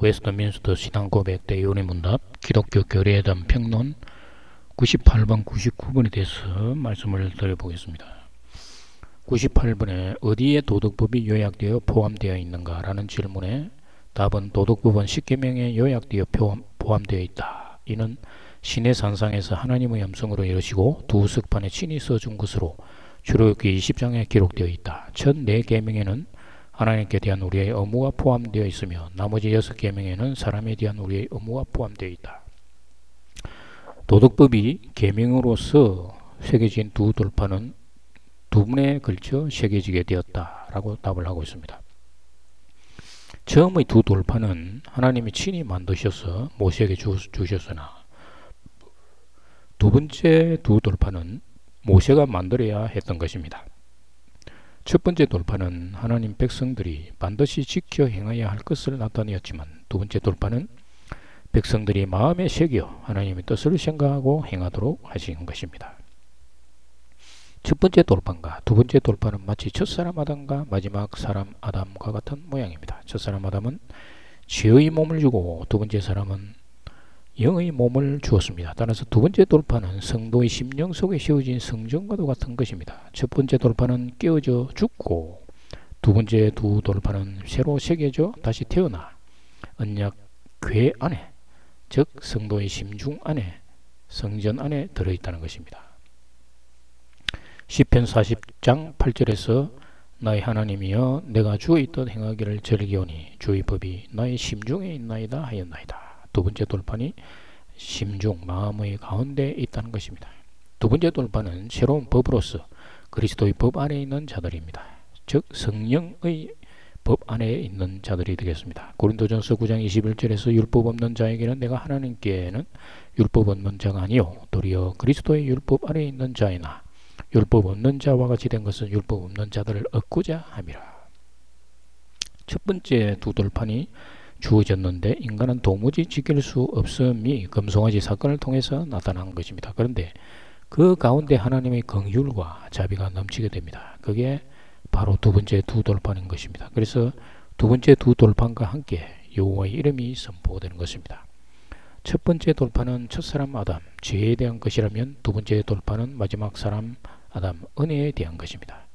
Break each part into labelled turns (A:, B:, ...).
A: 웨스트민스터 신앙고백 대요리문답 기독교 교리회담 평론 98번 99번에 대해서 말씀을 드려보겠습니다. 98번에 어디에 도덕법이 요약되어 포함되어 있는가 라는 질문에 답은 도덕법은 10계명에 요약되어 포함되어 있다. 이는 신의 산상에서 하나님의 음성으로 이르시고 두 석판에 친히 써준 것으로 출애굽기 20장에 기록되어 있다. 첫 4계명에는 하나님께 대한 우리의 의무가 포함되어 있으며 나머지 6계명에는 사람에 대한 우리의 의무가 포함되어 있다. 도덕법이 계명으로서 새겨진 두 돌파는 두 분에 걸쳐 새겨지게 되었다라고 답을 하고 있습니다. 처음의 두 돌파는 하나님이 친히 만드셔서 모세에게 주셨으나 두 번째 두 돌파는 모세가 만들어야 했던 것입니다. 첫 번째 돌파는 하나님 백성들이 반드시 지켜 행해야 할 것을 나타내었지만 두 번째 돌파는 백성들이 마음에 새겨 하나님의 뜻을 생각하고 행하도록 하신 것입니다. 첫 번째 돌파가 두 번째 돌파는 마치 첫사람 아담과 마지막 사람 아담과 같은 모양입니다. 첫사람 아담은 죄의 몸을 주고 두 번째 사람은 영의 몸을 주었습니다. 따라서 두 번째 돌파는 성도의 심령 속에 세워진 성전과도 같은 것입니다. 첫 번째 돌파는 깨어져 죽고 두 번째 두 돌파는 새로 새겨져 다시 태어나 언약 궤 안에, 즉 성도의 심중 안에, 성전 안에 들어있다는 것입니다. 시편 40장 8절에서 나의 하나님이여 내가 주의 뜻 행하기를 즐기오니 주의 법이 나의 심중에 있나이다 하였나이다. 두 번째 돌파는 심중, 마음의 가운데 있다는 것입니다. 두 번째 돌파는 새로운 법으로서 그리스도의 법 안에 있는 자들입니다. 즉 성령의 법 안에 있는 자들이 되겠습니다. 고린도전서 9장 21절에서 율법 없는 자에게는 내가 하나님께는 율법 없는 자가 아니요 도리어 그리스도의 율법 안에 있는 자이나 율법 없는 자와 같이 된 것은 율법 없는 자들을 얻고자 함이라. 첫 번째 두 돌판이 주어졌는데 인간은 도무지 지킬 수 없음이 금송아지 사건을 통해서 나타난 것입니다. 그런데 그 가운데 하나님의 긍휼과 자비가 넘치게 됩니다. 그게 바로 두 번째 두 돌판인 것입니다. 그래서 두 번째 두 돌판과 함께 여호와의 이름이 선포되는 것입니다. 첫 번째 돌판은 첫사람 아담, 죄에 대한 것이라면 두 번째 돌판은 마지막 사람 아담, 은혜에 대한 것입니다.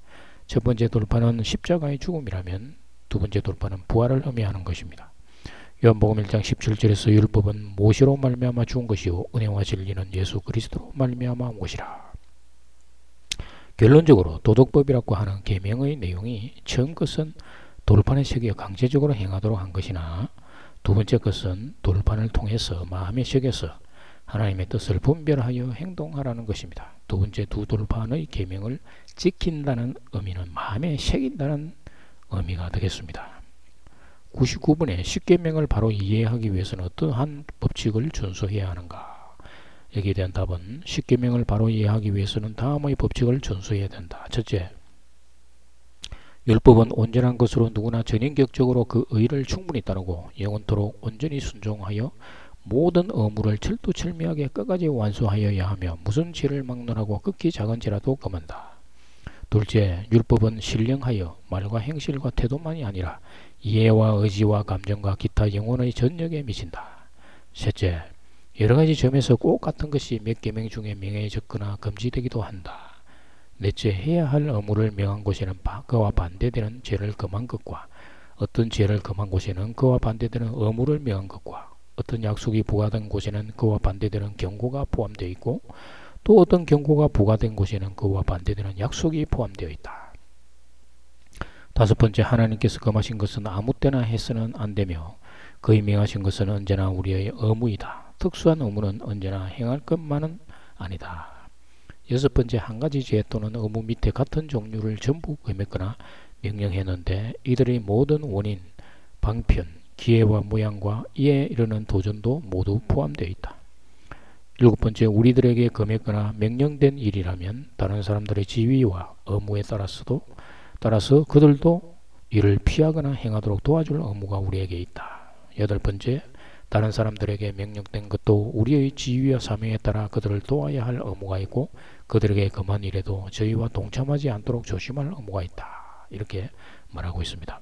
A: 첫 번째 돌판은 십자가의 죽음이라면 두 번째 돌판은 부활을 의미하는 것입니다. 요한복음 1장 17절에서 율법은 모세로 말미암아 죽은 것이요 은혜와 진리는 예수 그리스도로 말미암아 온 것이라. 결론적으로 도덕법이라고 하는 계명의 내용이 처음 것은 돌판에 새겨 강제적으로 행하도록 한 것이나 두 번째 것은 돌판을 통해서 마음에 새겨서 하나님의 뜻을 분별하여 행동하라는 것입니다. 두 번째 두 돌판의 계명을 지킨다는 의미는 마음에 새긴다는 의미가 되겠습니다. 99번에 10계명을 바로 이해하기 위해서는 어떠한 법칙을 준수해야 하는가? 여기에 대한 답은 10계명을 바로 이해하기 위해서는 다음의 법칙을 준수해야 된다. 첫째, 율법은 온전한 것으로 누구나 전인격적으로 그 의를 충분히 따르고 영원토록 온전히 순종하여 모든 의무를 철두철미하게 끝까지 완수하여야 하며 무슨 죄를 막론하고 극히 작은 죄라도 금한다. 둘째, 율법은 신령하여 말과 행실과 태도만이 아니라 이해와 의지와 감정과 기타 영혼의 전역에 미친다. 셋째, 여러가지 점에서 꼭 같은 것이 몇 계명 중에 명해졌거나 금지되기도 한다. 넷째, 해야 할 의무를 명한 곳에는 그와 반대되는 죄를 금한 것과 어떤 죄를 금한 곳에는 그와 반대되는 의무를 명한 것과 어떤 약속이 부과된 곳에는 그와 반대되는 경고가 포함되어 있고 또 어떤 경고가 부과된 곳에는 그와 반대되는 약속이 포함되어 있다. 다섯 번째, 하나님께서 금하신 것은 아무 때나 해서는 안 되며 그의 명하신 것은 언제나 우리의 의무이다. 특수한 의무는 언제나 행할 것만은 아니다. 여섯 번째, 한 가지 죄 또는 의무 밑에 같은 종류를 전부 금했거나 명령했는데 이들의 모든 원인, 방편, 기회와 모양과 이에 이르는 도전도 모두 포함되어 있다. 일곱 번째, 우리들에게 금했거나 명령된 일이라면 다른 사람들의 지위와 의무에 따라서 그들도 이를 피하거나 행하도록 도와줄 의무가 우리에게 있다. 여덟 번째, 다른 사람들에게 명령된 것도 우리의 지위와 사명에 따라 그들을 도와야 할 의무가 있고 그들에게 금한 일에도 저희와 동참하지 않도록 조심할 의무가 있다. 이렇게 말하고 있습니다.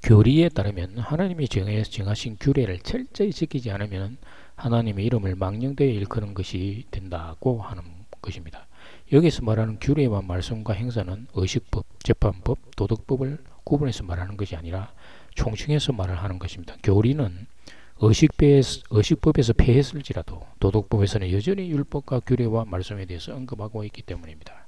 A: 교리에 따르면 하나님이 정하신 규례를 철저히 지키지 않으면 하나님의 이름을 망령되어 일컫는 것이 된다고 하는 것입니다. 여기서 말하는 규례와 말씀과 행사는 의식법, 재판법, 도덕법을 구분해서 말하는 것이 아니라 총칭해서 말을 하는 것입니다. 교리는 의식법에서 폐했을지라도 도덕법에서는 여전히 율법과 규례와 말씀에 대해서 언급하고 있기 때문입니다.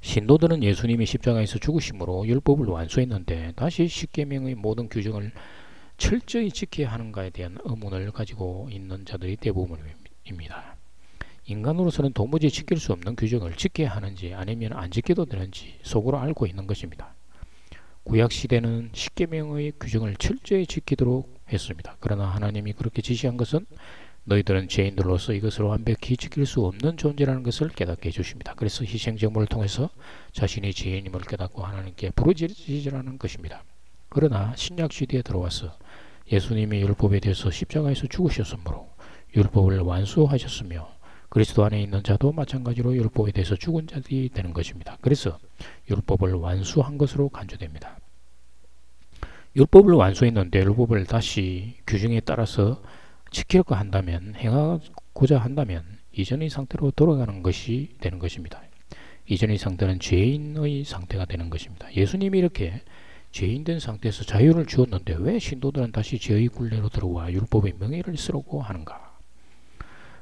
A: 신도들은 예수님이 십자가에서 죽으심으로 율법을 완수했는데 다시 십계명의 모든 규정을 철저히 지켜야 하는가에 대한 의문을 가지고 있는 자들이 대부분입니다. 인간으로서는 도무지 지킬 수 없는 규정을 지켜야 하는지 아니면 안 지켜도 되는지 속으로 알고 있는 것입니다. 구약시대는 십계명의 규정을 철저히 지키도록 했습니다. 그러나 하나님이 그렇게 지시한 것은 너희들은 죄인들로서 이것을 완벽히 지킬 수 없는 존재라는 것을 깨닫게 해주십니다. 그래서 희생제물을 통해서 자신이 죄인임을 깨닫고 하나님께 부르짖으라는 것입니다. 그러나 신약시대에 들어와서 예수님이 율법에 대해서 십자가에서 죽으셨으므로 율법을 완수하셨으며 그리스도 안에 있는 자도 마찬가지로 율법에 대해서 죽은 자들이 되는 것입니다. 그래서 율법을 완수한 것으로 간주됩니다. 율법을 완수했는데 율법을 다시 규정에 따라서 지키려고 한다면, 행하고자 한다면 이전의 상태로 돌아가는 것이 되는 것입니다. 이전의 상태는 죄인의 상태가 되는 것입니다. 예수님이 이렇게 죄인된 상태에서 자유를 주었는데 왜 신도들은 다시 죄의 굴레로 들어와 율법의 명예를 쓰려고 하는가?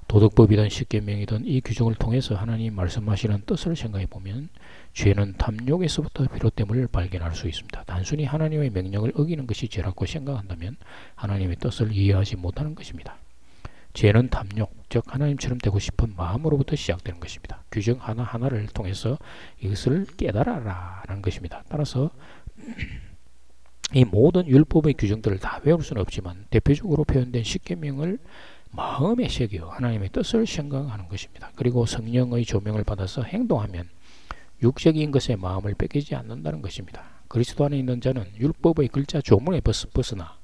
A: 도덕법이든 십계명이든 이 규정을 통해서 하나님 말씀하시는 뜻을 생각해 보면 죄는 탐욕에서부터 비롯됨을 발견할 수 있습니다. 단순히 하나님의 명령을 어기는 것이 죄라고 생각한다면 하나님의 뜻을 이해하지 못하는 것입니다. 죄는 탐욕, 즉 하나님처럼 되고 싶은 마음으로부터 시작되는 것입니다. 규정 하나하나를 통해서 이것을 깨달아라 라는 것입니다. 따라서 이 모든 율법의 규정들을 다 외울 수는 없지만 대표적으로 표현된 십계명을 마음에 새겨 하나님의 뜻을 생각하는 것입니다. 그리고 성령의 조명을 받아서 행동하면 육적인 것에 마음을 뺏기지 않는다는 것입니다. 그리스도 안에 있는 자는 율법의 글자 조문에 벗어나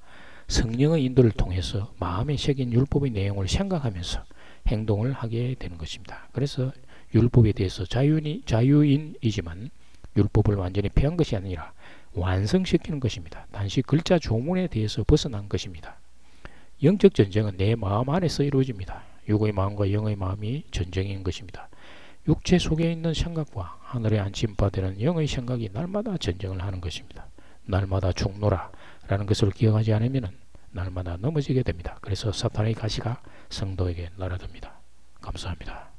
A: 성령의 인도를 통해서 마음에 새긴 율법의 내용을 생각하면서 행동을 하게 되는 것입니다. 그래서 율법에 대해서 자유인이지만 율법을 완전히 폐한 것이 아니라 완성시키는 것입니다. 단지 글자 조문에 대해서 벗어난 것입니다. 영적 전쟁은 내 마음 안에서 이루어집니다. 육의 마음과 영의 마음이 전쟁인 것입니다. 육체 속에 있는 생각과 하늘에 안침받는 영의 생각이 날마다 전쟁을 하는 것입니다. 날마다 죽노라 라는 것을 기억하지 않으면 날마다 넘어지게 됩니다. 그래서 사탄의 가시가 성도에게 날아듭니다. 감사합니다.